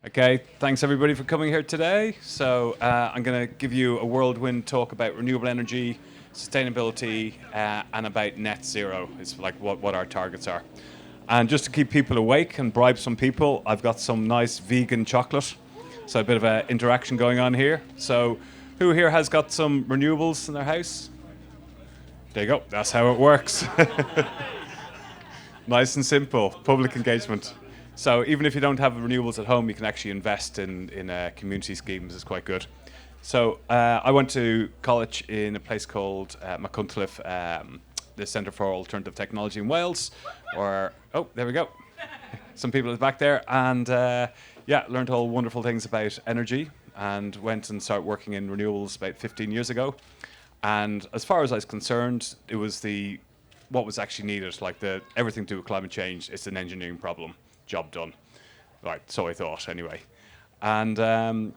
Okay, thanks everybody for coming here today. So I'm going to give you a whirlwind talk about renewable energy, sustainability, and about net zero. It's like what our targets are. And just to keep people awake and bribe some people, I've got some nice vegan chocolate. So a bit of an interaction going on here. So who here has got some renewables in their house? There you go. That's how it works. Nice and simple. Public engagement. So even if you don't have renewables at home, you can actually invest in community schemes. It's quite good. So I went to college in a place called McEntee, the Centre for Alternative Technology in Wales. Or there we go. Some people at the back there, and learned all wonderful things about energy, and went and started working in renewables about 15 years ago. And as far as I was concerned, it was what was actually needed, like everything to do with climate change. It's an engineering problem. Job done. Right, so I thought anyway. And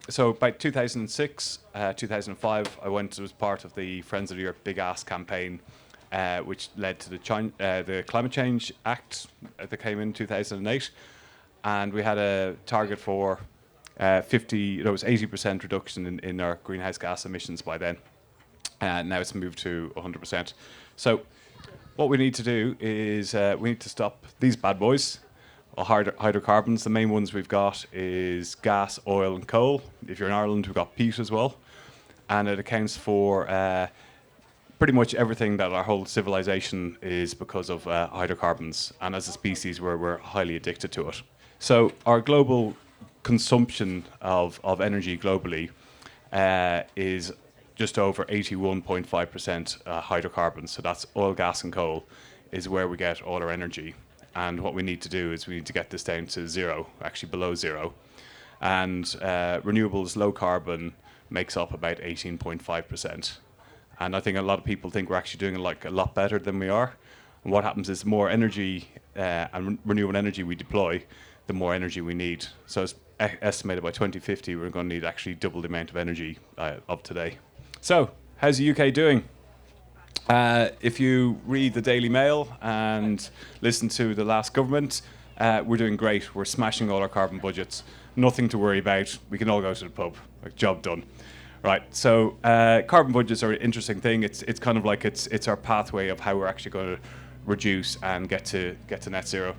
so by 2006, 2005, I was part of the Friends of the Earth Big Ask campaign, which led to the Climate Change Act that came in 2008. And we had a target for 80% reduction in our greenhouse gas emissions by then. And now it's moved to 100%. So what we need to do is we need to stop these bad boys. Hydrocarbons. The main ones we've got is gas, oil and coal. If you're in Ireland, we've got peat as well. And it accounts for pretty much everything that our whole civilization is because of hydrocarbons. And as a species, we're highly addicted to it. So our global consumption of energy globally is just over 81.5% hydrocarbons. So that's oil, gas and coal is where we get all our energy. And what we need to do is we need to get this down to zero, actually below zero. And renewables, low carbon, makes up about 18.5%. And I think a lot of people think we're actually doing a lot better than we are. And what happens is the more energy and renewable energy we deploy, the more energy we need. So it's estimated by 2050 we're going to need actually double the amount of energy of today. So how's the UK doing? If you read the Daily Mail and listen to the last government, we're doing great. We're smashing all our carbon budgets. Nothing to worry about. We can all go to the pub. Job done. Right. So carbon budgets are an interesting thing. It's kind of like it's our pathway of how we're actually going to reduce and get to net zero.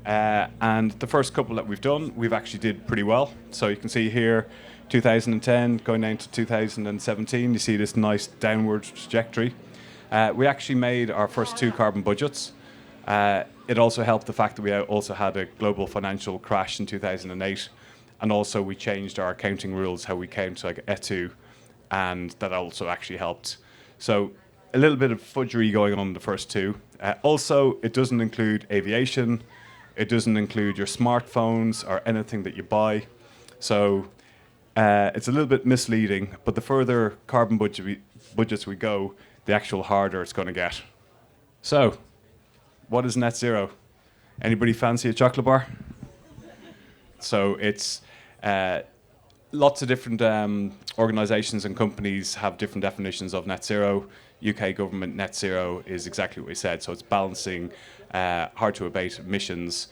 And the first couple that we've done, we've actually did pretty well. So you can see here, 2010 going down to 2017. You see this nice downward trajectory. We actually made our first two carbon budgets. It also helped the fact that we also had a global financial crash in 2008. And also we changed our accounting rules, how we count like ETU, and that also actually helped. So a little bit of fudgery going on in the first two. Also, it doesn't include aviation. It doesn't include your smartphones or anything that you buy. So it's a little bit misleading, but the further carbon budgets we go, the actual harder it's going to get. So, what is net zero? Anybody fancy a chocolate bar? So it's lots of different organisations and companies have different definitions of net zero. UK government net zero is exactly what we said. So it's balancing hard to abate emissions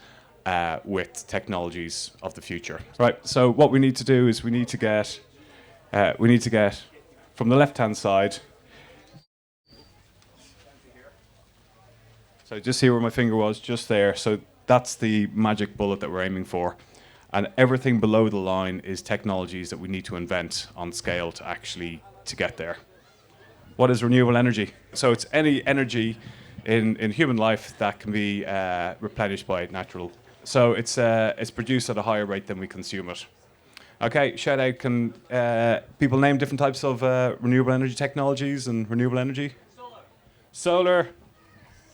with technologies of the future. Right. So what we need to do is we need to get from the left-hand side. So just see where my finger was, just there. So that's the magic bullet that we're aiming for. And everything below the line is technologies that we need to invent on scale to get there. What is renewable energy? So it's any energy in human life that can be replenished by natural. So it's produced at a higher rate than we consume it. Okay, shout out, can people name different types of renewable energy technologies and renewable energy? Solar.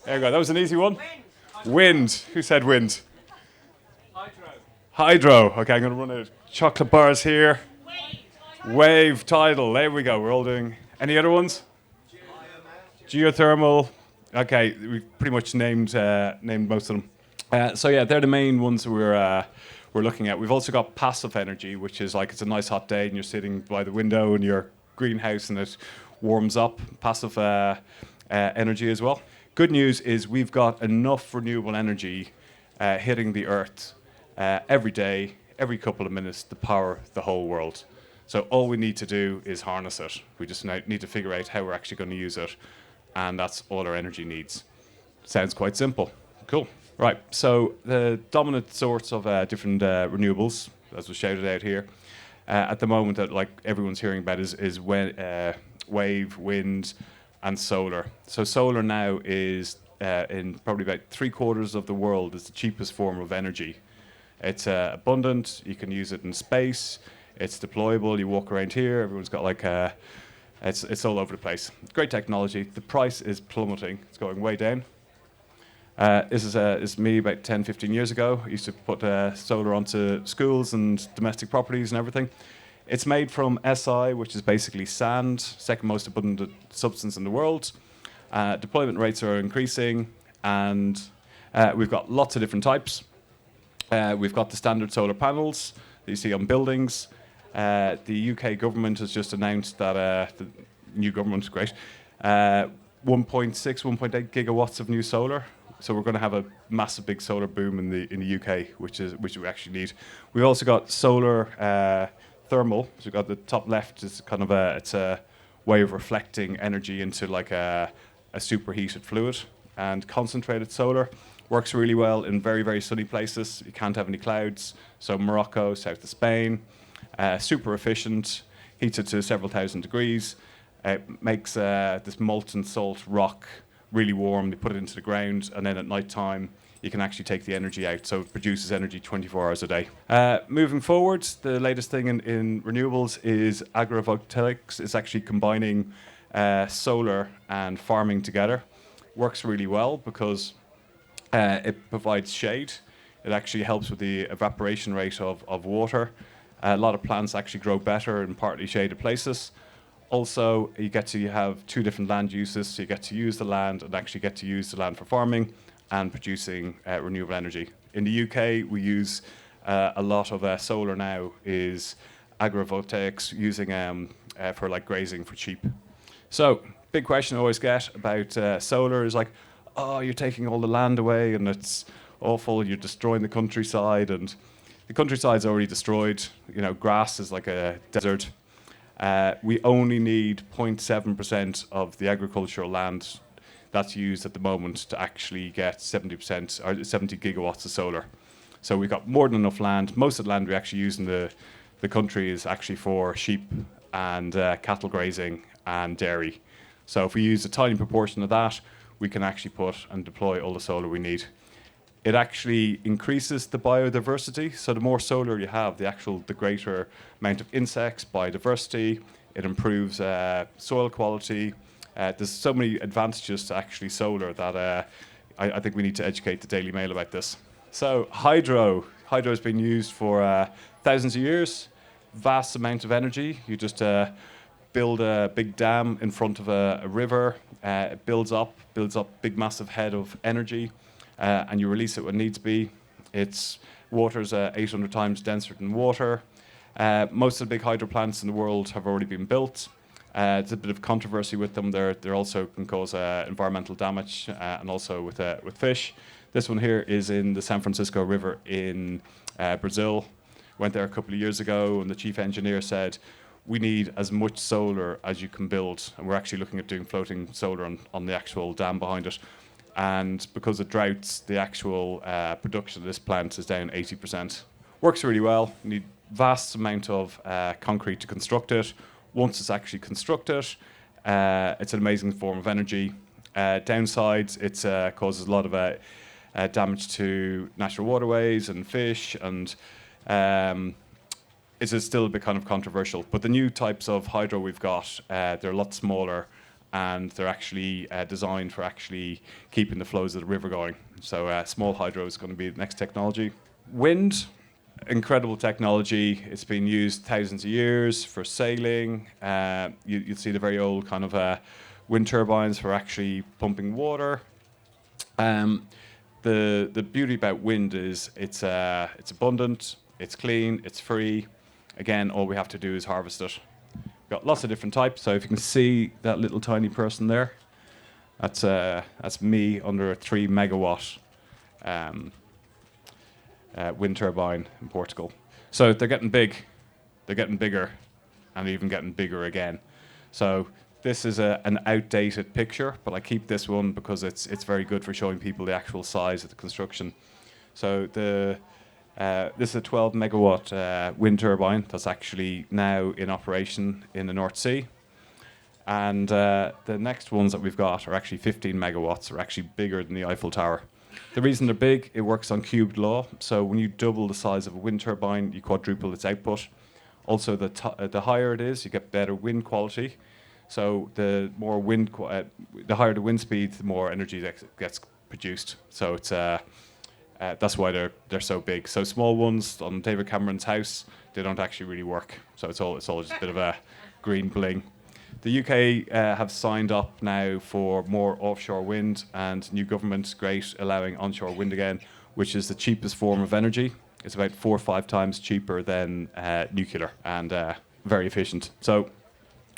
There you go, that was an easy one. Wind. Who said wind? Hydro. Okay, I'm going to run out of chocolate bars here. Wave, tidal. There we go. We're all doing. Any other ones? Geothermal. Okay, we've pretty much named most of them. So yeah, they're the main ones we're looking at. We've also got passive energy, which is like it's a nice hot day and you're sitting by the window in your greenhouse and it warms up. Passive energy as well. Good news is we've got enough renewable energy hitting the earth every day, every couple of minutes to power the whole world. So all we need to do is harness it. We just need to figure out how we're actually going to use it, and that's all our energy needs. Sounds quite simple. Cool. Right, so the dominant source of different renewables, as was shouted out here, at the moment that like everyone's hearing about is wave, wind, and solar. So solar now is in probably about 3/4 of the world is the cheapest form of energy. It's abundant. You can use it in space. It's deployable. You walk around here. Everyone's got like it's all over the place. Great technology. The price is plummeting. It's going way down. This is me about 10, 15 years ago. I used to put solar onto schools and domestic properties and everything. It's made from Si, which is basically sand, second most abundant substance in the world. Deployment rates are increasing, and we've got lots of different types. We've got the standard solar panels that you see on buildings. The UK government has just announced that the new government, great, 1.6, 1.8 gigawatts of new solar. So we're going to have a massive big solar boom in the UK, which we actually need. We've also got solar thermal. So we've got the top left is kind of it's a way of reflecting energy into like a superheated fluid. And concentrated solar works really well in very, very sunny places. You can't have any clouds. So Morocco, south of Spain, super efficient, heats it to several thousand degrees. It makes this molten salt rock really warm. They put it into the ground, and then at night time you can actually take the energy out, so it produces energy 24 hours a day. Moving forward, the latest thing in renewables is agrivoltaics. It's actually combining solar and farming together. Works really well because it provides shade. It actually helps with the evaporation rate of water. A lot of plants actually grow better in partly shaded places. Also, you get to have two different land uses, so you get to use the land and actually get to use the land for farming and producing renewable energy. In the UK, we use a lot of solar now is agrivoltaics using for like grazing for sheep. So, big question I always get about solar is like, oh, you're taking all the land away and it's awful, you're destroying the countryside, and the countryside's already destroyed. You know, grass is like a desert. We only need 0.7% of the agricultural land that's used at the moment to actually get 70% or 70 gigawatts of solar. So we've got more than enough land. Most of the land we actually use in the country is actually for sheep and cattle grazing and dairy. So if we use a tiny proportion of that, we can actually put and deploy all the solar we need. It actually increases the biodiversity. So the more solar you have, the greater amount of insects, biodiversity. It improves soil quality. There's so many advantages to actually solar that I think we need to educate the Daily Mail about this. So hydro has been used for thousands of years. Vast amount of energy. You just build a big dam in front of a river. It builds up big massive head of energy. And you release it when needs be. Its water's 800 times denser than water. Most of the big hydro plants in the world have already been built. There's a bit of controversy with them. They also can cause environmental damage and also with fish. This one here is in the San Francisco River in Brazil. Went there a couple of years ago, and the chief engineer said, we need as much solar as you can build. And we're actually looking at doing floating solar on the actual dam behind it. And because of droughts, the actual production of this plant is down 80%. Works really well. You need vast amount of concrete to construct it. Once it's actually constructed, it's an amazing form of energy. Downsides, it causes a lot of damage to natural waterways and fish, and it's still a bit kind of controversial. But the new types of hydro we've got, they're a lot smaller, and they're actually designed for actually keeping the flows of the river going. So small hydro is going to be the next technology. Wind, incredible technology. It's been used thousands of years for sailing. You'll see the very old kind of wind turbines for actually pumping water. The beauty about wind is it's abundant, it's clean, it's free. Again, all we have to do is harvest it. Got lots of different types. So if you can see that little tiny person there, that's me under a 3 megawatt wind turbine in Portugal. So they're getting big, they're getting bigger, and even getting bigger again. So this is an outdated picture, but I keep this one because it's very good for showing people the actual size of the construction. So this is a 12 megawatt wind turbine that's actually now in operation in the North Sea. And the next ones that we've got are actually 15 megawatts, are actually bigger than the Eiffel Tower. The reason they're big, it works on cubed law. So when you double the size of a wind turbine, you quadruple its output. Also, the higher it is, you get better wind quality. So the more wind, the higher the wind speed, the more energy that gets produced. So it's that's why they're so big. So small ones on David Cameron's house, they don't actually really work. So it's all just a bit of a green bling. The UK have signed up now for more offshore wind, and new government, great, allowing onshore wind again, which is the cheapest form of energy. It's about 4 or 5 times cheaper than nuclear, and very efficient. So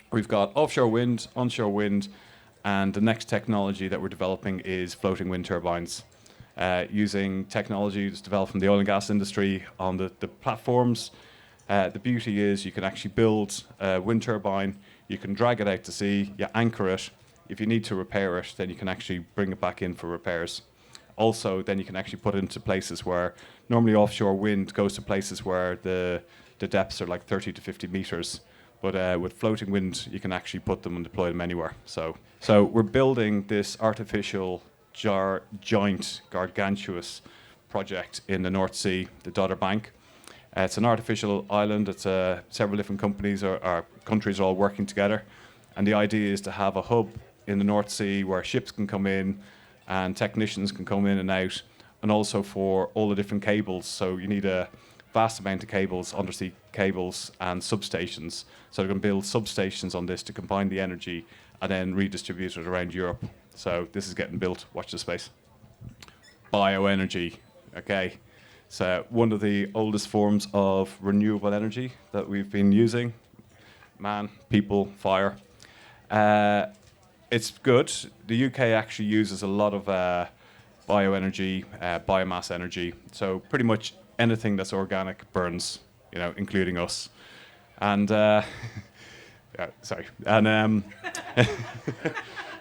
we've got offshore wind, onshore wind, and the next technology that we're developing is floating wind turbines. Using technology that's developed from the oil and gas industry on the platforms. The beauty is you can actually build a wind turbine, you can drag it out to sea, you anchor it. If you need to repair it, then you can actually bring it back in for repairs. Also, then you can actually put it into places where normally offshore wind goes to places where the depths are like 30 to 50 meters. But with floating wind, you can actually put them and deploy them anywhere. So we're building this artificial giant, gargantuous project in the North Sea, the Dogger Bank. It's an artificial island. It's several different companies or countries are all working together. And the idea is to have a hub in the North Sea where ships can come in and technicians can come in and out, and also for all the different cables. So you need a vast amount of cables, undersea cables and substations. So they're going to build substations on this to combine the energy and then redistribute it around Europe. So this is getting built. Watch this space. Bioenergy. Okay. So one of the oldest forms of renewable energy that we've been using. Man, people, fire. It's good. The UK actually uses a lot of bioenergy, biomass energy. So pretty much anything that's organic burns, including us. And sorry. And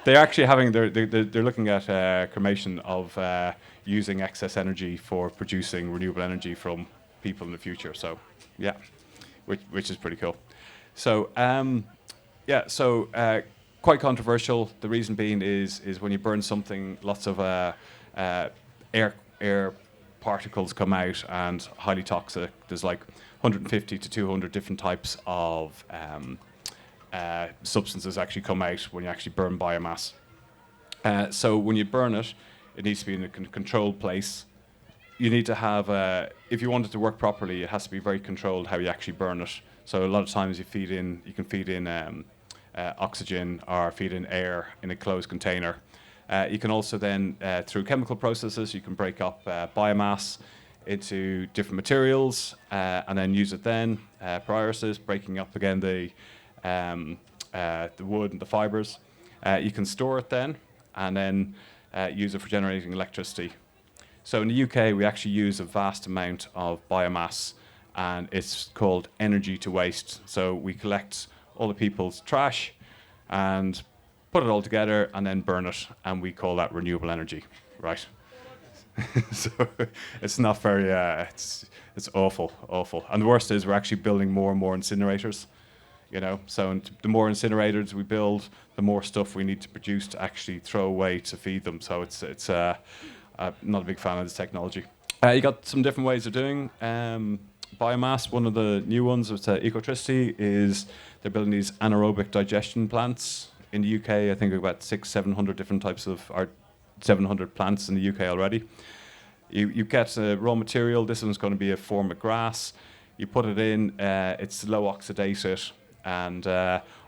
they're actually they're looking at cremation of using excess energy for producing renewable energy from people in the future. So yeah, which is pretty cool. So quite controversial. The reason being is when you burn something, lots of air particles come out and highly toxic. There's like 150 to 200 different types of substances actually come out when you actually burn biomass. So when you burn it, it needs to be in a controlled place. You need to have, if you want it to work properly, it has to be very controlled how you actually burn it. So a lot of times you can feed in oxygen or feed in air in a closed container. You can also then, through chemical processes, you can break up biomass into different materials and then use it then. Pyrolysis, breaking up again the wood and the fibers. You can store it then and then use it for generating electricity. So in the UK, we actually use a vast amount of biomass, and it's called energy to waste. So we collect all the people's trash and put it all together and then burn it, and we call that renewable energy, right? So it's not very, it's awful. And the worst is we're actually building more and more incinerators, So the more incinerators we build, the more stuff we need to produce to actually throw away to feed them. So it's not a big fan of this technology. You got some different ways of doing biomass. One of the new ones with Ecotricity is they're building these anaerobic digestion plants. In the UK, I think about 600-700 different types of, or 700 plants in the UK already. You get raw material. This one's going to be a form of grass. You put it in, it's low oxidated, and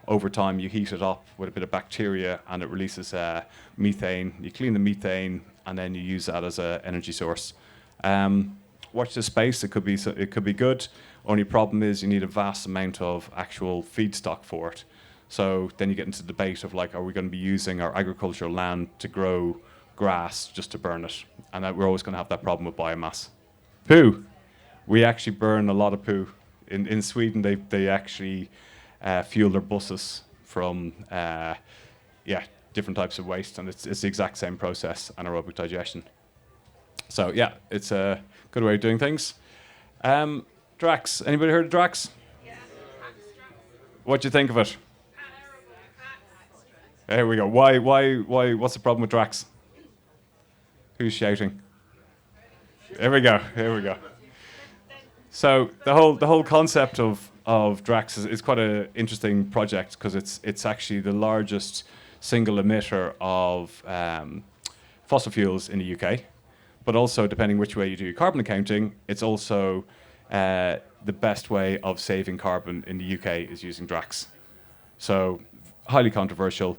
over time you heat it up with a bit of bacteria and it releases methane. You clean the methane and then you use that as an energy source. Watch this space, it could be good. Only problem is you need a vast amount of actual feedstock for it. So then you get into the debate of are we going to be using our agricultural land to grow grass just to burn it? And we're always going to have that problem with biomass. We actually burn a lot of poo. In Sweden, they actually fuel their buses from different types of waste, and it's the exact same process, anaerobic digestion. So yeah, it's a good way of doing things. Drax, anybody heard of Drax? Yeah. What do you think of it? There we go. Why? What's the problem with Drax? Who's shouting? There we go. So the whole concept of Drax is quite an interesting project, because it's actually the largest single emitter of fossil fuels in the UK, but also, depending which way you do your carbon accounting, it's also the best way of saving carbon in the UK is using Drax. So highly controversial.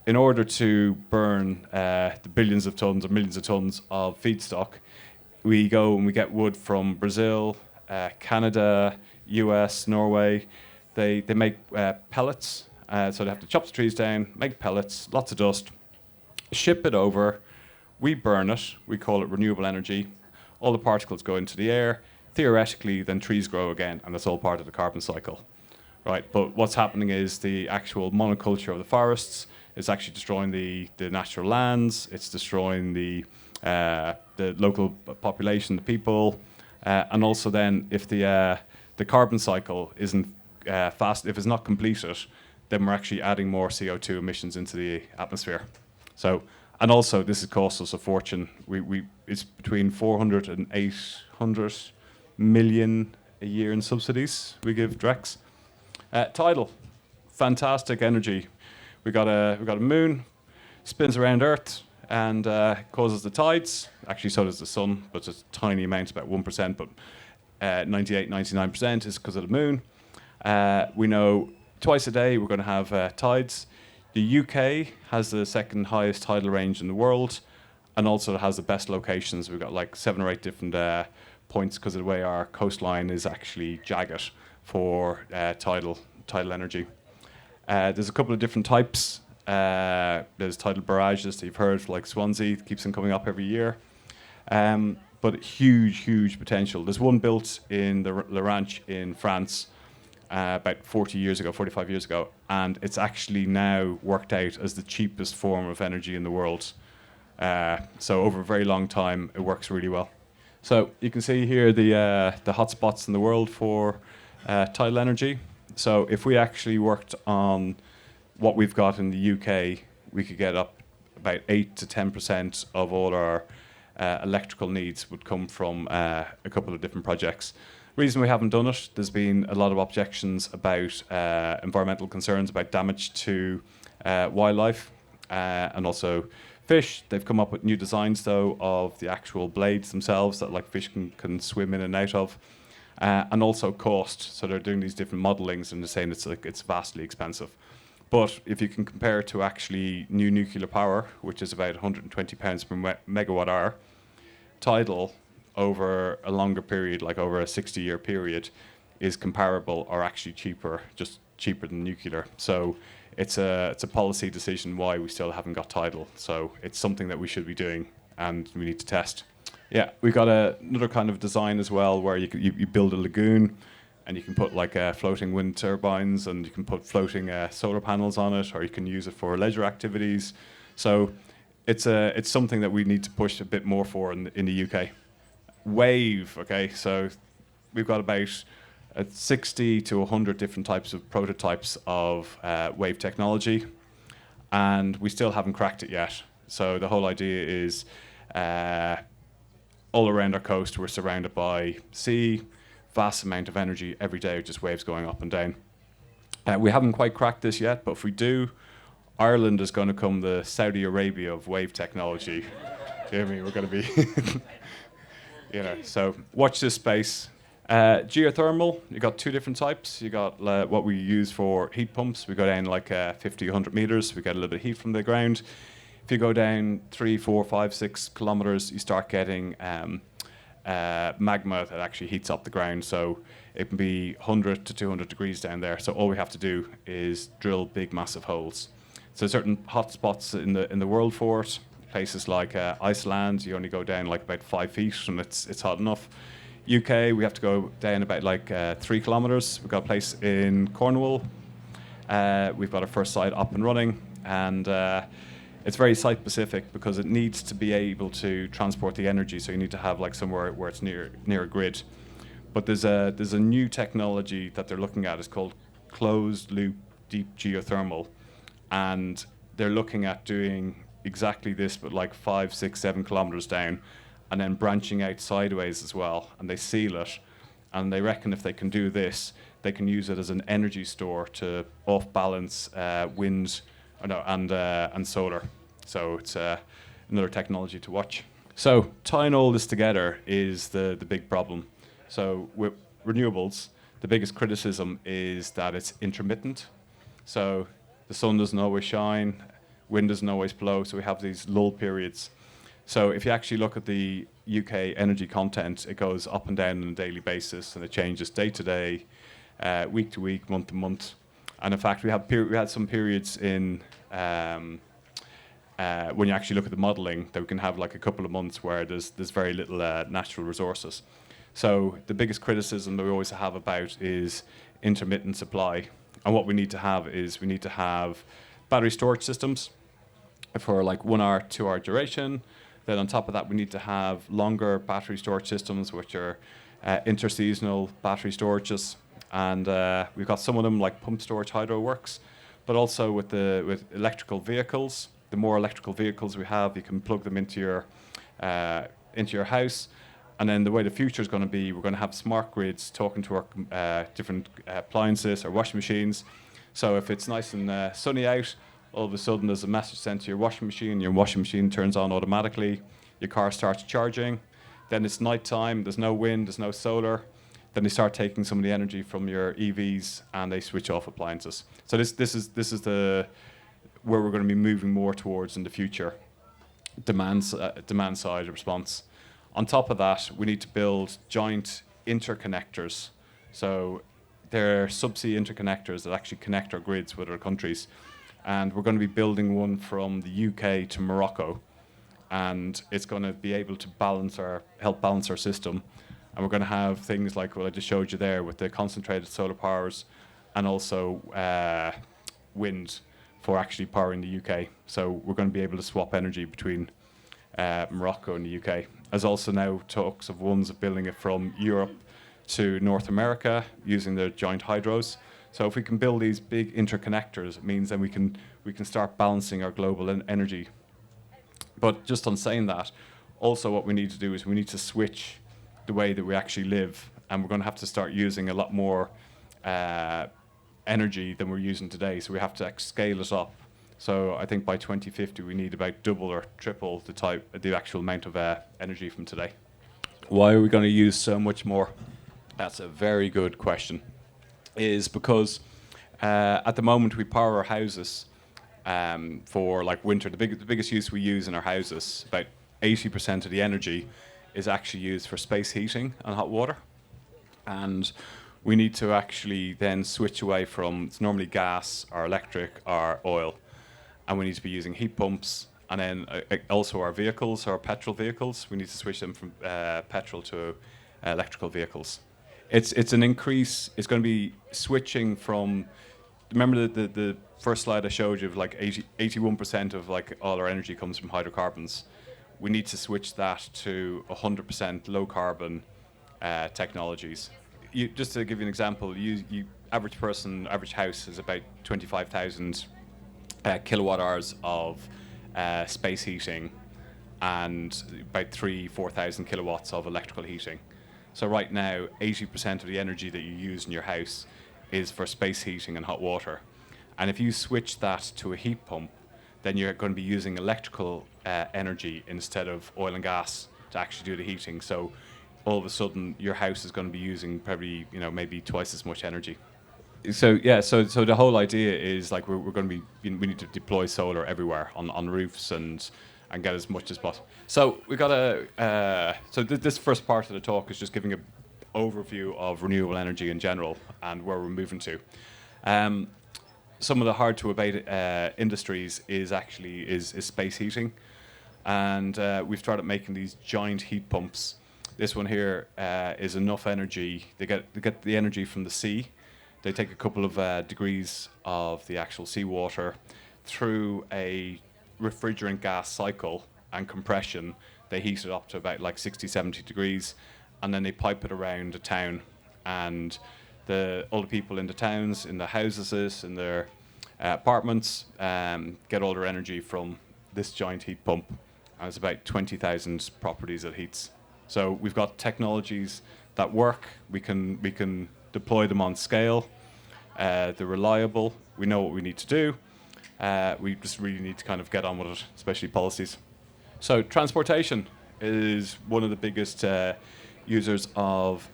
In order to burn the billions of tons or millions of tons of feedstock, we go and we get wood from Brazil, Canada, US, Norway. They make pellets, so they have to chop the trees down, make pellets, lots of dust, ship it over. We burn it. We call it renewable energy. All the particles go into the air. Theoretically, then trees grow again, and that's all part of the carbon cycle, right? But what's happening is the actual monoculture of the forests is actually destroying the natural lands. It's destroying the local population, the people, and also then if the carbon cycle isn't fast, if it's not completed, then we're actually adding more CO2 emissions into the atmosphere. So, and also this has cost us a fortune. It's between 400 and 800 million a year in subsidies we give Drax. Tidal, fantastic energy. We got a moon, spins around Earth, and causes the tides. Actually, so does the sun, but it's a tiny amount, about 1%, but 98, 99% is because of the moon. We know twice a day we're going to have tides. The UK has the second highest tidal range in the world, and also has the best locations. We've got like 7 or 8 different points because of the way our coastline is actually jagged for tidal energy. There's a couple of different types. There's tidal barrages that you've heard, like Swansea, keeps on coming up every year. But huge potential. There's one built in the La Ranche in France about 45 years ago, and it's actually now worked out as the cheapest form of energy in the world. So over a very long time, it works really well. So you can see here the hotspots in the world for tidal energy. So if we actually worked on what we've got in the UK, we could get up about 8 to 10% of all our electrical needs would come from a couple of different projects. Reason we haven't done it, there's been a lot of objections about environmental concerns about damage to wildlife and also fish. They've come up with new designs though of the actual blades themselves that like fish can swim in and out of. And also cost. So they're doing these different modelings and they're saying it's vastly expensive. But if you can compare it to actually new nuclear power, which is about £120 per megawatt hour, tidal over a longer period, like over a 60-year period, is comparable or actually cheaper, just cheaper than nuclear. So it's a policy decision why we still haven't got tidal. So it's something that we should be doing and we need to test. Yeah, we've got another kind of design as well where you build a lagoon and you can put like floating wind turbines and you can put floating solar panels on it, or you can use it for leisure activities. So it's something that we need to push a bit more for in the UK. Wave, okay, so we've got about 60 to 100 different types of prototypes of wave technology, and we still haven't cracked it yet. So the whole idea is all around our coast, we're surrounded by sea, vast amount of energy every day, just waves going up and down. We haven't quite cracked this yet, but if we do, Ireland is going to become the Saudi Arabia of wave technology. Do you hear me? We're going to be, so watch this space. Geothermal, you got 2 different types. You got what we use for heat pumps. We go down like 50, 100 meters. We get a little bit of heat from the ground. If you go down 3, 4, 5, 6 kilometers, you start getting magma that actually heats up the ground. So it can be 100 to 200 degrees down there. So all we have to do is drill big, massive holes. So certain hotspots in the world for it. Places like Iceland, you only go down like about 5 feet and it's hot enough. UK, we have to go down about like 3 kilometres. We've got a place in Cornwall. We've got our first site up and running, and it's very site specific because it needs to be able to transport the energy. So you need to have like somewhere where it's near a grid. But there's a new technology that they're looking at. It's called closed loop deep geothermal, and they're looking at doing exactly this, but like 5, 6, 7 kilometres down, and then branching out sideways as well. And they seal it, and they reckon if they can do this, they can use it as an energy store to off-balance wind and solar. So it's another technology to watch. So tying all this together is the big problem. So with renewables, the biggest criticism is that it's intermittent. So the sun doesn't always shine, wind doesn't always blow, so we have these lull periods. So if you actually look at the UK energy content, it goes up and down on a daily basis, and it changes day to day, week to week, month to month. And in fact, we had some periods in when you actually look at the modelling, that we can have like a couple of months where there's very little natural resources. So the biggest criticism that we always have about is intermittent supply. And what we need to have is we need to have battery storage systems for like 1 hour, 2 hour duration. Then on top of that, we need to have longer battery storage systems, which are interseasonal battery storages. And we've got some of them like pump storage hydro works, but also with electrical vehicles. The more electrical vehicles we have, you can plug them into your house. And then the way the future is going to be, we're going to have smart grids talking to our different appliances or washing machines. So if it's nice and sunny out, all of a sudden there's a message sent to your washing machine turns on automatically, your car starts charging. Then it's night time, there's no wind, there's no solar. Then they start taking some of the energy from your EVs and they switch off appliances. So this is where we're going to be moving more towards in the future, demand side response. On top of that, we need to build giant interconnectors. So they're subsea interconnectors that actually connect our grids with other countries. And we're going to be building one from the UK to Morocco. And it's going to be able to help balance our system. And we're going to have things like what I just showed you there with the concentrated solar powers and also wind for actually powering the UK. So we're going to be able to swap energy between Morocco and the UK. There's also now talks of ones of building it from Europe to North America using the joint hydros. So if we can build these big interconnectors, it means then we can start balancing our global energy. But just on saying that, also what we need to do is we need to switch the way that we actually live, and we're going to have to start using a lot more energy than we're using today. So we have to scale it up. So I think by 2050 we need about double or triple the actual amount of energy from today. Why are we going to use so much more? That's a very good question. Is because at the moment we power our houses for like winter. The biggest use we use in our houses, about 80% of the energy is actually used for space heating and hot water. And we need to actually then switch away from, it's normally gas or electric or oil. And we need to be using heat pumps, and then also our vehicles, our petrol vehicles, we need to switch them from petrol to electrical vehicles. It's an increase. It's going to be switching from. Remember the first slide I showed you of like 81% of like all our energy comes from hydrocarbons. We need to switch that to 100% low carbon technologies. Just to give you an example, average house is about 25,000 kilowatt hours of space heating and about 4,000 kilowatts of electrical heating. So right now, 80% of the energy that you use in your house is for space heating and hot water. And if you switch that to a heat pump, then you're going to be using electrical energy instead of oil and gas to actually do the heating. So all of a sudden, your house is going to be using probably, maybe twice as much energy. So the whole idea is like we're going to be, we need to deploy solar everywhere on roofs and get as much as possible. So we got this first part of the talk is just giving an overview of renewable energy in general and where we're moving to. Some of the hard to abate industries is space heating, and we've started making these giant heat pumps This one here is enough energy. They get the energy from the sea. They take a couple of degrees of the actual seawater through a refrigerant gas cycle and compression. They heat it up to about like 60, 70 degrees, and then they pipe it around a town. And all the people in the towns, in the houses, in their apartments, get all their energy from this giant heat pump. And it's about 20,000 properties it heats. So we've got technologies that work. We can deploy them on scale. They're reliable. We know what we need to do. We just really need to kind of get on with it, especially policies. So transportation is one of the biggest users of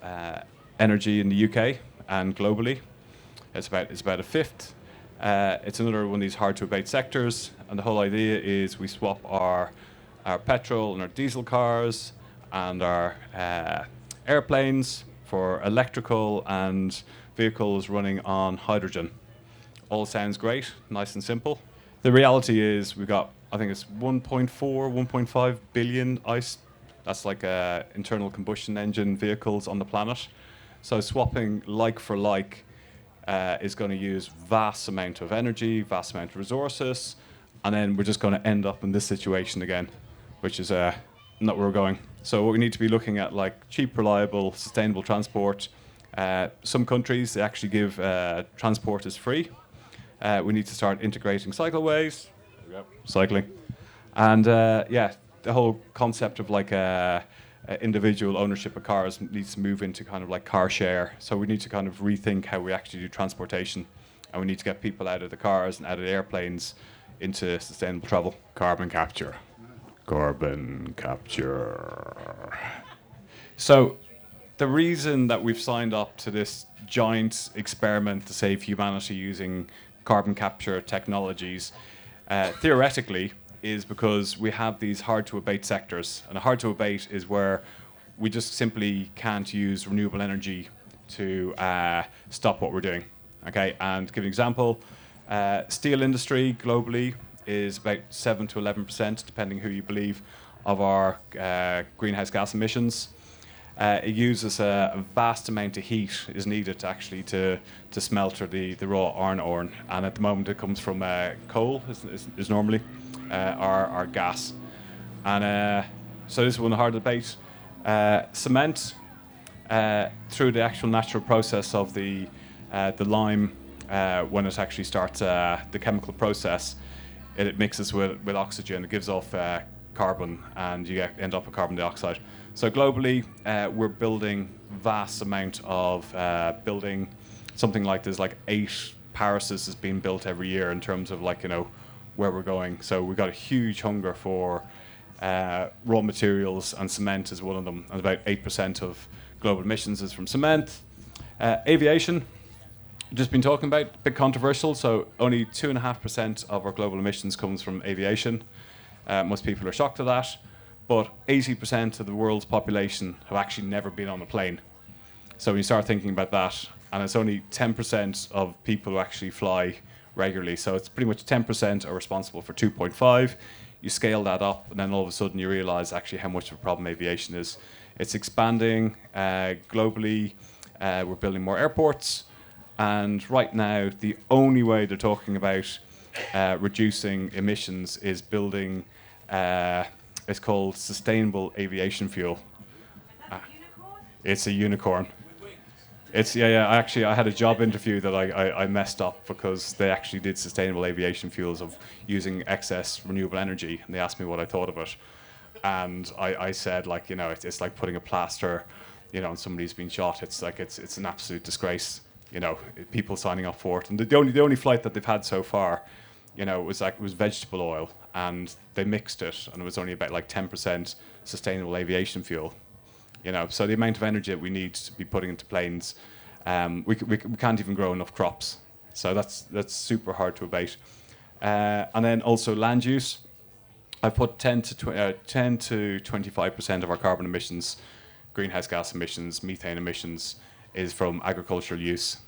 energy in the UK and globally. It's about a fifth. It's another one of these hard to abate sectors, and the whole idea is we swap our petrol and our diesel cars and our airplanes for electrical and vehicles running on hydrogen. All sounds great, nice and simple. The reality is we've got, I think it's 1.5 billion ICE, that's like internal combustion engine vehicles on the planet. So swapping like for like is going to use vast amount of energy, vast amount of resources, and then we're just going to end up in this situation again, which is not where we're going. So what we need to be looking at, like cheap, reliable, sustainable transport. Some countries, they actually give transport as free. We need to start integrating cycleways, cycling. And the whole concept of like individual ownership of cars needs to move into kind of like car share. So we need to kind of rethink how we actually do transportation. And we need to get people out of the cars and out of the airplanes into sustainable travel. Carbon capture. Carbon capture. So the reason that we've signed up to this giant experiment to save humanity using carbon capture technologies, theoretically, is because we have these hard to abate sectors. And hard to abate is where we just simply can't use renewable energy to stop what we're doing. Okay, and to give an example, steel industry globally is about 7 to 11%, depending who you believe, of our greenhouse gas emissions. It uses a vast amount of heat is needed actually to smelter the raw iron ore, and at the moment it comes from coal is normally our gas. And so this is one hard debate. Cement, through the actual natural process of the lime, when it actually starts the chemical process, it mixes with oxygen, it gives off carbon, and you end up with carbon dioxide. So globally, we're building vast amount of building. Something like there's like 8 Parises is being built every year in terms of like, where we're going. So we've got a huge hunger for raw materials, and cement is one of them. And about 8% of global emissions is from cement. Aviation, just been talking about, a bit controversial. So only 2.5% of our global emissions comes from aviation. Most people are shocked at that. But 80% of the world's population have actually never been on a plane. So when you start thinking about that, and it's only 10% of people who actually fly regularly. So it's pretty much 10% are responsible for 2.5. You scale that up, and then all of a sudden you realize actually how much of a problem aviation is. It's expanding globally. We're building more airports. And right now, the only way they're talking about reducing emissions is building it's called sustainable aviation fuel. It's a unicorn. It's I had a job interview that I messed up because they actually did sustainable aviation fuels of using excess renewable energy, and they asked me what I thought of it, and I said it's like putting a plaster, on somebody who's been shot. It's like it's an absolute disgrace. People signing up for it, and the only flight that they've had so far, it was vegetable oil, and they mixed it, and it was only about like 10% sustainable aviation fuel. So the amount of energy that we need to be putting into planes, we can't even grow enough crops. So that's super hard to abate. And then also land use. I put 10 to 25% of our carbon emissions, greenhouse gas emissions, methane emissions, is from agricultural use.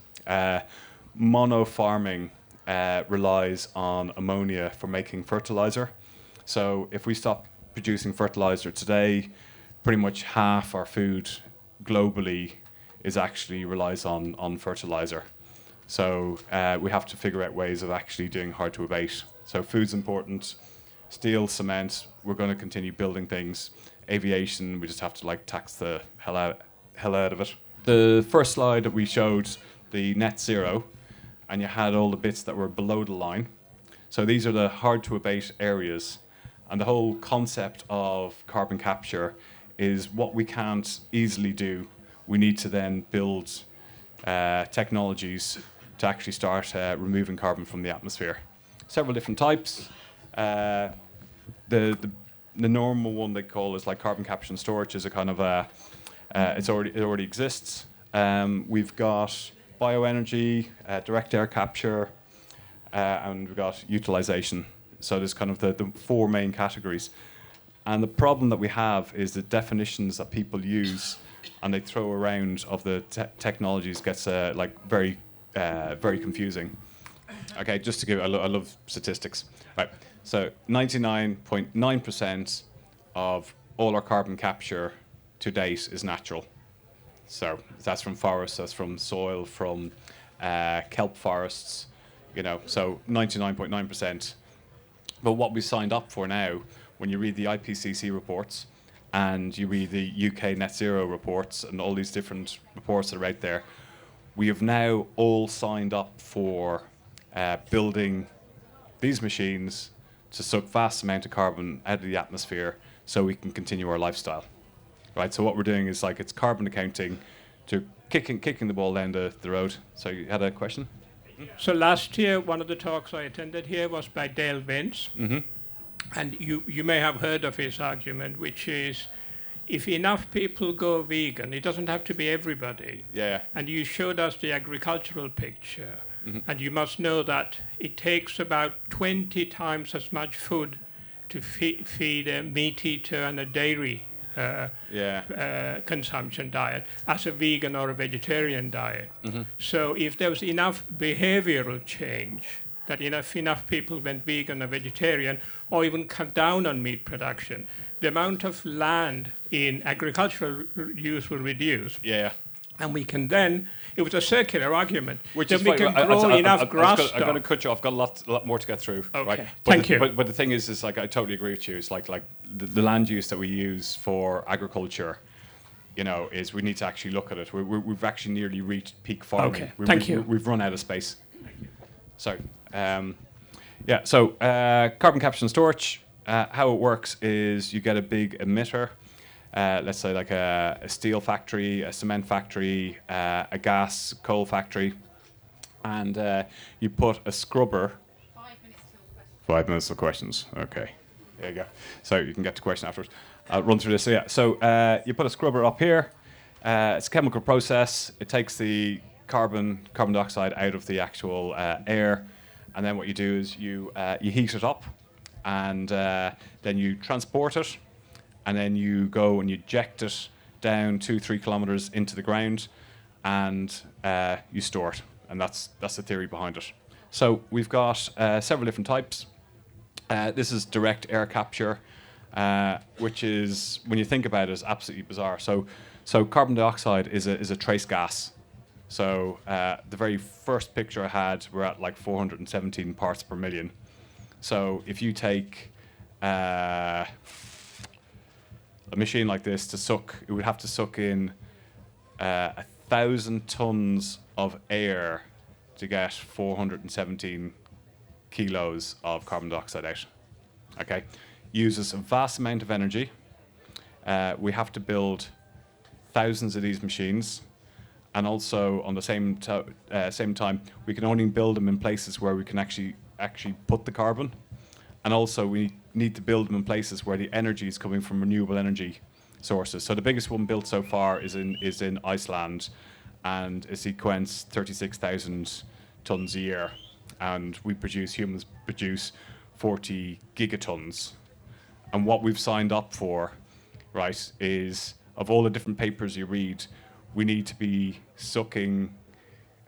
Mono farming relies on ammonia for making fertilizer. So if we stop producing fertilizer today, pretty much half our food globally is actually relies on fertilizer. So we have to figure out ways of actually doing hard to abate. So food's important. Steel, cement, we're going to continue building things. Aviation, we just have to like tax the hell out of it. The first slide that we showed, the net zero, and you had all the bits that were below the line. So these are the hard to abate areas. And the whole concept of carbon capture is what we can't easily do. We need to then build technologies to actually start removing carbon from the atmosphere. Several different types. The normal one they call is like carbon capture and storage is a kind of it already exists. We've got bioenergy, direct air capture, and we've got utilization. So there's kind of the four main categories. And the problem that we have is the definitions that people use and they throw around of the technologies gets like very confusing. Okay, just to give, I love statistics. Right, so 99.9% of all our carbon capture to date is natural. So that's from forests, that's from soil, from kelp forests, you know, so 99.9%. But what we signed up for now, when you read the IPCC reports and you read the UK net zero reports and all these different reports that are out there, we have now all signed up for building these machines to suck vast amount of carbon out of the atmosphere so we can continue our lifestyle. Right, so what we're doing is like it's carbon accounting to kicking the ball down the road. So you had a question? So last year, one of the talks I attended here was by Dale Vince. Mm-hmm. And you may have heard of his argument, which is if enough people go vegan, it doesn't have to be everybody. Yeah. And you showed us the agricultural picture. Mm-hmm. And you must know that it takes about 20 times as much food to feed a meat eater and a dairy consumption diet as a vegan or a vegetarian diet. Mm-hmm. So if there was enough behavioral change, that enough people went vegan or vegetarian, or even cut down on meat production, the amount of land in agricultural use will reduce. Yeah. And we can then, it was a circular argument, Which then is we fine. can grow enough grass I'm going to stock. cut you off. I've got a lot more to get through. Okay, right? thank you. But the thing is like I totally agree with you. It's like the land use that we use for agriculture, you know, is we need to actually look at it. We've actually nearly reached peak farming. Okay, thank you. We've run out of space. Sorry. So carbon capture and storage. How it works is you get a big emitter. Let's say like a steel factory, a cement factory, a gas, coal factory, and you put a scrubber. 5 minutes till questions. Okay, there you go. So you can get to question afterwards. I'll run through this. So you put a scrubber up here. It's a chemical process. It takes the carbon dioxide out of the actual air, and then what you do is you heat it up, and then you transport it. And then you go and you eject it down 2-3 kilometers into the ground, and you store it. And that's the theory behind it. So we've got several different types. This is direct air capture, which is, when you think about it, is absolutely bizarre. So carbon dioxide is a trace gas. So the very first picture I had, we're at like 417 parts per million. So if you take a machine like this to suck, it would have to suck in 1,000 tons of air to get 417 kilos of carbon dioxide out. Okay, uses a vast amount of energy. We have to build thousands of these machines, and also on the same time, we can only build them in places where we can actually put the carbon. And also we need to build them in places where the energy is coming from renewable energy sources. So the biggest one built so far is in Iceland, and it sequences 36,000 tons a year. And humans produce 40 gigatons. And what we've signed up for, right, is of all the different papers you read, we need to be sucking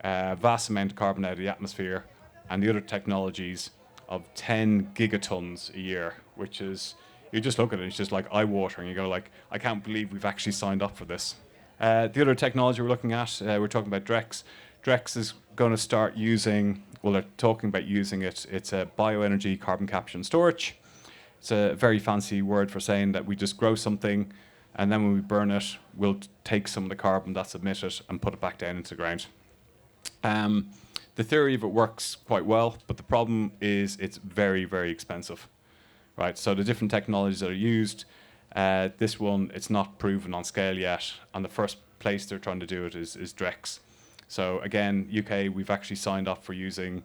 a vast amount of carbon out of the atmosphere, and the other technologies of 10 gigatons a year, which is you just look at it, it's just like eye-watering. You go like, I can't believe we've actually signed up for this. The other technology we're looking at, we're talking about DREX. DREX is going to start using, well, they're talking about using it. It's a bioenergy carbon capture and storage. It's a very fancy word for saying that we just grow something, and then when we burn it, we'll take some of the carbon that's emitted and put it back down into the ground. The theory of it works quite well, but the problem is it's very, very expensive. Right, so the different technologies that are used, this one, it's not proven on scale yet, and the first place they're trying to do it is DREX. So again, UK, we've actually signed up for using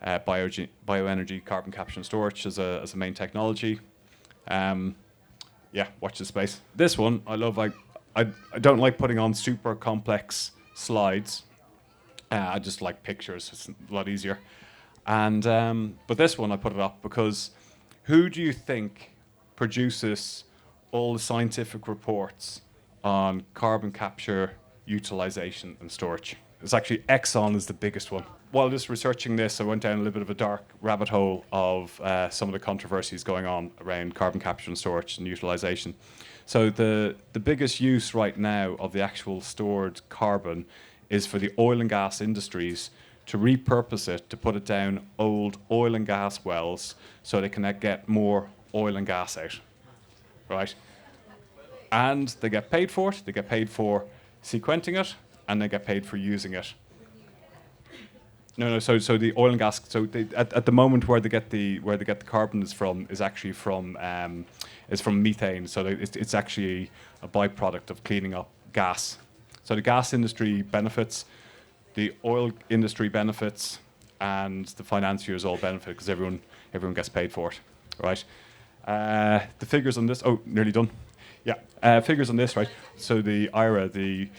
bioenergy carbon capture and storage as a main technology. Yeah, watch this space. This one, I love. I don't like putting on super complex slides. I just like pictures, it's a lot easier. And but this one, I put it up because who do you think produces all the scientific reports on carbon capture, utilization, and storage? It's actually Exxon is the biggest one. While just researching this, I went down a little bit of a dark rabbit hole of some of the controversies going on around carbon capture and storage and utilization. So the biggest use right now of the actual stored carbon is for the oil and gas industries to repurpose it, to put it down old oil and gas wells so they can get more oil and gas out, right? And they get paid for it. They get paid for sequencing it, and they get paid for using it. No. So the oil and gas. So at the moment where they get the carbon is actually from methane. So it's actually a byproduct of cleaning up gas. So the gas industry benefits. The oil industry benefits, and the financiers all benefit because everyone gets paid for it, right? The figures on this, nearly done. Yeah, figures on this, right? So the IRA, the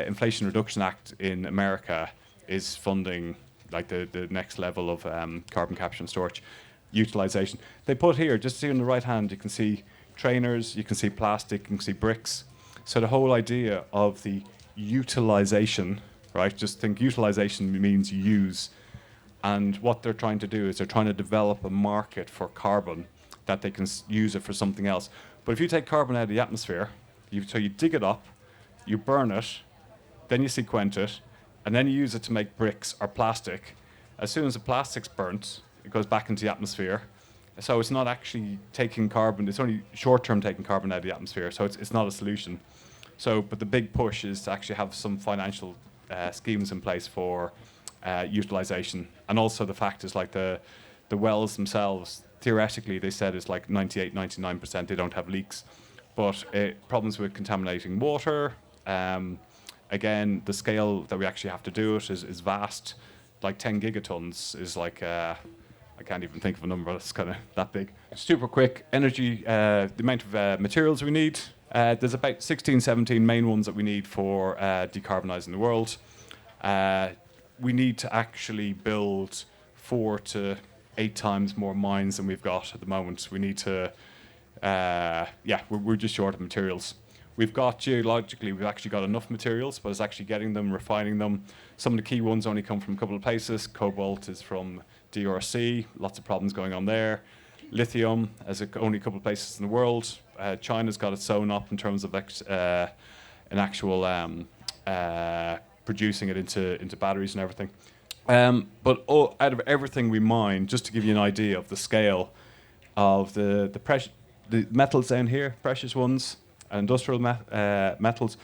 Inflation Reduction Act in America, is funding like the next level of carbon capture and storage utilization. They put here, just see on the right hand, you can see trainers, you can see plastic, you can see bricks. So the whole idea of the utilization, right? Just think utilization means use. And what they're trying to do is they're trying to develop a market for carbon that they can use it for something else. But if you take carbon out of the atmosphere, so you dig it up, you burn it, then you sequence it, and then you use it to make bricks or plastic. As soon as the plastic's burnt, it goes back into the atmosphere. So it's not actually taking carbon, it's only short-term taking carbon out of the atmosphere, so it's not a solution. So, but the big push is to actually have some financial schemes in place for utilization. And also the fact is like the wells themselves, theoretically they said is like 98, 99% they don't have leaks. But problems with contaminating water, again, the scale that we actually have to do it is vast. Like 10 gigatons is like, I can't even think of a number that's kind of that big. Super quick, energy, the amount of materials we need. There's about 16, 17 main ones that we need for decarbonising the world. We need to actually build 4 to 8 times more mines than we've got at the moment. We need to, we're just short of materials. We've got, geologically, we've actually got enough materials, but it's actually getting them, refining them. Some of the key ones only come from a couple of places. Cobalt is from DRC, lots of problems going on there. Lithium, only a couple of places in the world. China's got its own up in terms of an actual producing it into batteries and everything. But out of everything we mine, just to give you an idea of the scale of the metals down here, precious ones, and industrial metals,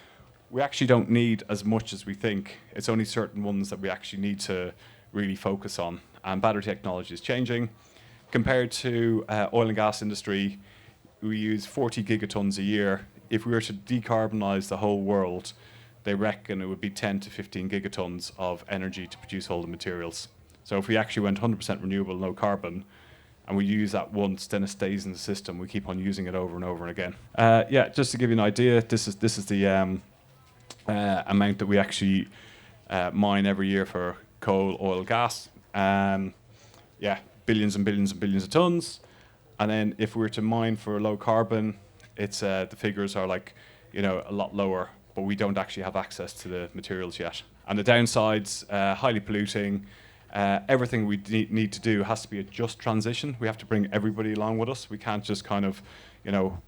we actually don't need as much as we think. It's only certain ones that we actually need to really focus on. And battery technology is changing. Compared to oil and gas industry, we use 40 gigatons a year. If we were to decarbonize the whole world, they reckon it would be 10 to 15 gigatons of energy to produce all the materials. So if we actually went 100% renewable, no carbon, and we use that once, then it stays in the system. We keep on using it over and over and again. Just to give you an idea, this is the amount that we actually mine every year for coal, oil, gas. Billions and billions and billions of tons. And then if we were to mine for low carbon, it's the figures are like, a lot lower, but we don't actually have access to the materials yet. And the downsides, highly polluting, everything we need to do has to be a just transition. We have to bring everybody along with us. We can't just kind of,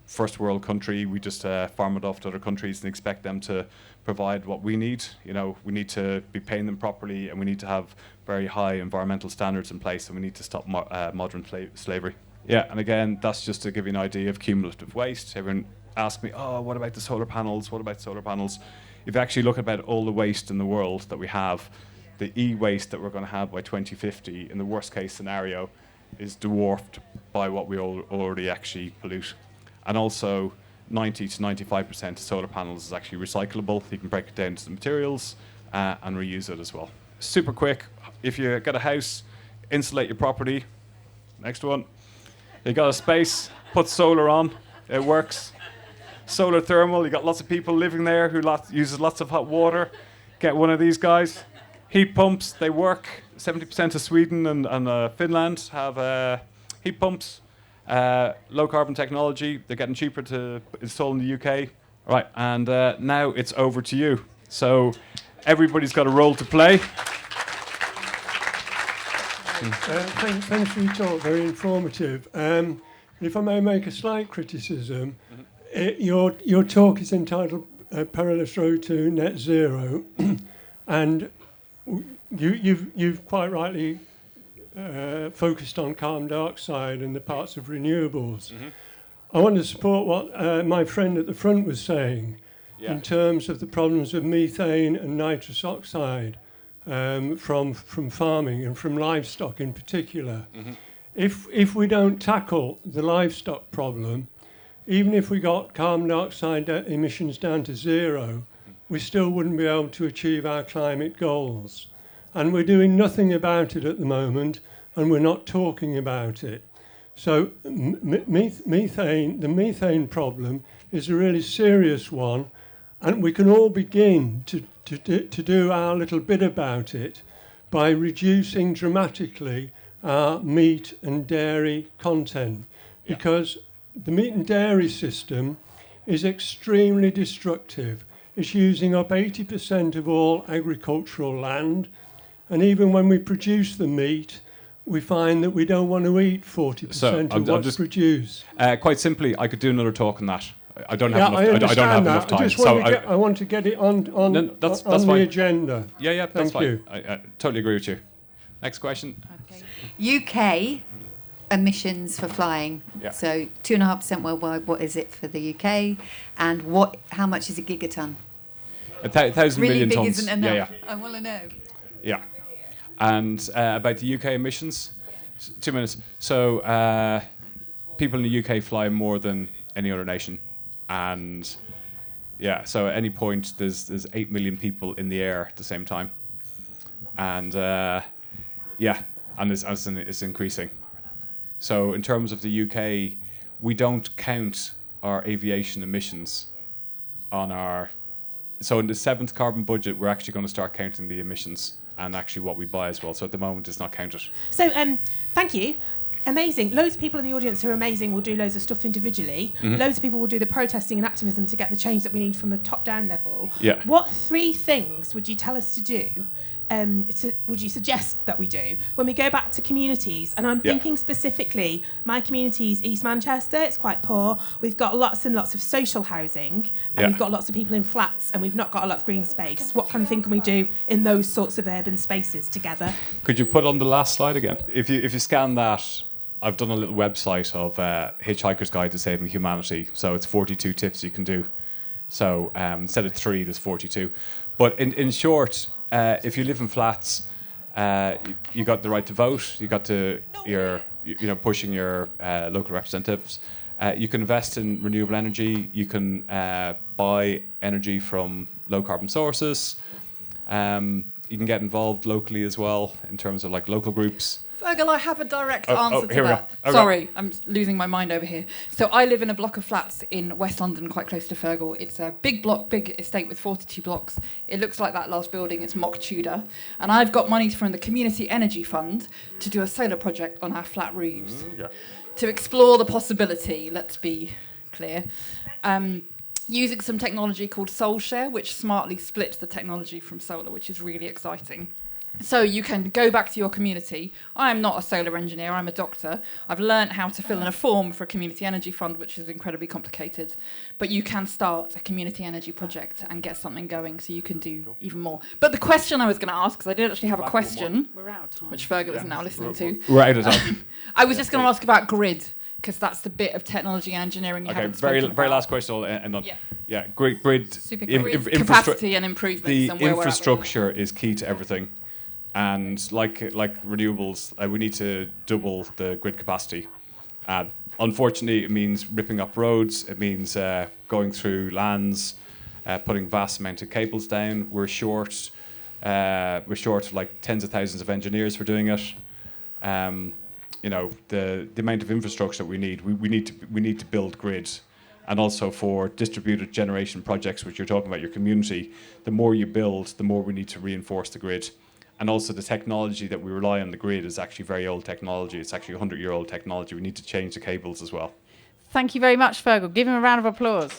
first world country, we just farm it off to other countries and expect them to provide what we need. We need to be paying them properly, and we need to have very high environmental standards in place, and we need to stop modern slavery. Yeah, and again, that's just to give you an idea of cumulative waste. Everyone asks me, oh, what about the solar panels? What about solar panels? If you actually look about all the waste in the world that we have, the e-waste that we're going to have by 2050, in the worst case scenario, is dwarfed by what we already actually pollute. And also, 90 to 95% of solar panels is actually recyclable. You can break it down to the materials and reuse it as well. Super quick. If you got a house, insulate your property. Next one. You got a space, put solar on. It works. Solar thermal. You got lots of people living there who uses lots of hot water. Get one of these guys. Heat pumps. They work. 70% of Sweden and Finland have heat pumps. Low carbon technology. They're getting cheaper to install in the UK. Right, and now it's over to you. So everybody's got a role to play. Thanks for your talk, very informative. If I may make a slight criticism, your talk is entitled Perilous Road to Net Zero, and you've quite rightly focused on carbon dioxide and the parts of renewables. Mm-hmm. I want to support what my friend at the front was saying in terms of the problems of methane and nitrous oxide from farming and from livestock in particular. Mm-hmm. If we don't tackle the livestock problem, even if we got carbon dioxide emissions down to zero, we still wouldn't be able to achieve our climate goals. And we're doing nothing about it at the moment, and we're not talking about it. So the methane problem is a really serious one, and we can all begin to do our little bit about it by reducing dramatically our meat and dairy content, because the meat and dairy system is extremely destructive. It's using up 80% of all agricultural land, and even when we produce the meat, we find that we don't want to eat 40% of what's produced. Quite simply, I could do another talk on that. I don't have enough. I don't have enough time. I want to get it on that's the agenda. Yeah, that's Thank fine. you. I totally agree with you. Next question. Okay. UK emissions for flying. Yeah. So 2.5% worldwide. What is it for the UK? And how much is a gigaton? 1,000 really million big tons. Isn't enough. Yeah. I want to know. Yeah. And about the UK emissions, 2 minutes. So people in the UK fly more than any other nation. And so at any point there's 8 million people in the air at the same time. And and it's increasing. So in terms of the UK, we don't count our aviation emissions on our... So in the 7th carbon budget, we're actually going to start counting the emissions and actually what we buy as well. So at the moment, it's not counted. So thank you. Amazing. Loads of people in the audience who are amazing will do loads of stuff individually. Mm-hmm. Loads of people will do the protesting and activism to get the change that we need from a top-down level. Yeah. What 3 things would you tell us to do? Would you suggest that we do when we go back to communities? And I'm thinking specifically, my community's East Manchester. It's quite poor. We've got lots and lots of social housing, and we've got lots of people in flats, and we've not got a lot of green space. What kind of thing can we do in those sorts of urban spaces together? Could you put on the last slide again? If you scan that, I've done a little website of Hitchhiker's Guide to Saving Humanity. So it's 42 tips you can do. So instead of 3, there's 42. But in short, if you live in flats, you got the right to vote. You got to pushing your local representatives. You can invest in renewable energy. You can buy energy from low carbon sources. You can get involved locally as well in terms of like local groups. Fergal, I have a direct answer to that. Okay. Sorry, I'm losing my mind over here. So I live in a block of flats in West London, quite close to Fergal. It's a big block, big estate with 42 blocks. It looks like that last building. It's mock Tudor. And I've got money from the Community Energy Fund to do a solar project on our flat roofs to explore the possibility, let's be clear, using some technology called SoulShare, which smartly splits the technology from solar, which is really exciting. So you can go back to your community. I'm not a solar engineer, I'm a doctor. I've learnt how to fill in a form for a community energy fund, which is incredibly complicated. But you can start a community energy project and get something going so you can do even more. But the question I was going to ask, because I did actually have a question, We're out of time. which Fergal is now listening to. We're out of time. I was just going to ask about grid, because that's the bit of technology and engineering you Okay, haven't very spoken very about. last question, I'll end on. Yeah. Yeah, grid Super Grid capacity and improvements. the and where we're at with infrastructure is key to everything, and like renewables, we need to double the grid capacity. Unfortunately, it means ripping up roads. It means going through lands, putting vast amount of cables down. We're short like tens of thousands of engineers for doing it. You know, the amount of infrastructure we need. We need to build grid. And also for distributed generation projects, which you're talking about, your community, the more you build, the more we need to reinforce the grid. And also the technology that we rely on the grid is actually very old technology. It's actually 100-year-old technology. We need to change the cables as well. Thank you very much, Fergal. Give him a round of applause.